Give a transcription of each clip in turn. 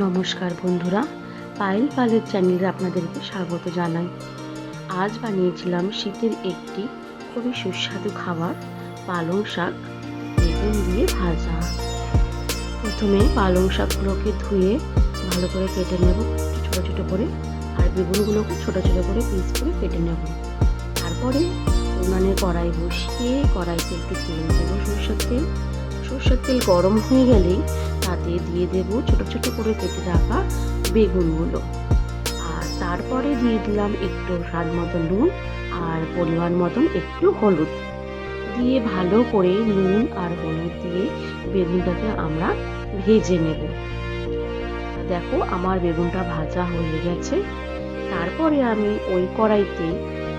নমস্কার বন্ধুরা, পায়েল পালের চ্যানেলে আপনাদেরকে স্বাগত জানাই। আজ বানিয়েছিলাম শীতের একটি খুবই সুস্বাদু খাবার, পালং শাক বেগুন দিয়ে ভাজা। প্রথমে পালং শাকগুলোকে ধুয়ে ভালো করে কেটে নেব ছোটো ছোটো করে, আর বেগুনগুলোকে ছোটো ছোটো করে পিস করে কেটে নেব। তারপরে উনানে কড়াই বসিয়ে কড়াইতে একটু তেল দেবো, সরষের তেল গরম হয়ে গেলেই তাতে দিয়ে দেব ছোটো ছোটো করে কেটে রাখা বেগুনগুলো, আর তারপরে দিয়ে দিলাম একটু স্বাদ মতো নুন আর পরিমাণ মতন একটু হলুদ দিয়ে ভালো করে নুন আর হলুদ দিয়ে বেগুনটাকে আমরা ভেজে নেব। দেখো আমার বেগুনটা ভাজা হয়ে গেছে। তারপরে আমি ওই কড়াইতে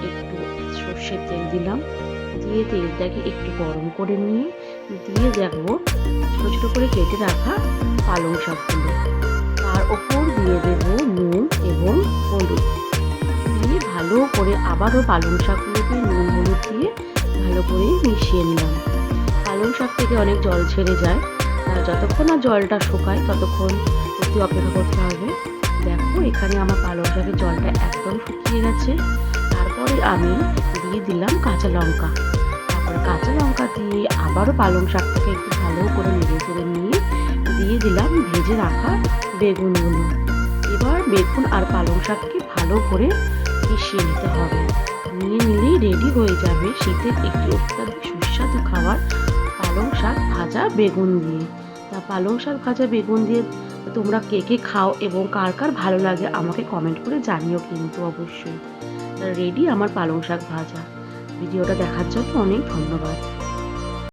একটু সর্ষের তেল দিলাম, দিয়ে তেলটাকে একটু গরম করে নিয়ে দিয়ে দেখবো ছোটো ছোটো করে কেটে রাখা পালং শাকগুলো, তার ওপর দিয়ে দেব নুন এবং হলুদ দিয়ে ভালো করে আবারও পালং শাকগুলোকে নুন হলুদ দিয়ে ভালো করে মিশিয়ে নিলাম। পালং শাক থেকে অনেক জল ছেড়ে যায়, যতক্ষণ না জলটা শুকায় ততক্ষণ অতি অপেক্ষা করতে হবে। দেখো এখানে আমার পালং শাকের জলটা একদম শুকিয়ে গেছে। তারপরে আমি দিয়ে দিলাম কাঁচা লঙ্কা, তারপরে কাঁচা লঙ্কা দিয়ে আবারও পালং শাকটাকে একটু ভালো করে নেড়ে চেড়ে নিয়ে দিয়ে দিলাম ভেজে রাখা বেগুনগুলো। এবার বেগুন আর পালং শাককে ভালো করে মিশিয়ে নিতে হবে, নিয়ে নিলেই রেডি হয়ে যাবে শীতের একটি অত্যাধিক সুস্বাদু খাবার, পালং শাক ভাজা বেগুন দিয়ে। তা পালং শাক ভাজা বেগুন দিয়ে তোমরা কে কে খাও এবং কার কার ভালো লাগে আমাকে কমেন্ট করে জানিও কিন্তু অবশ্যই। রেডি আমার পালং শাক ভাজা। ভিডিওটা দেখার জন্য অনেক ধন্যবাদ।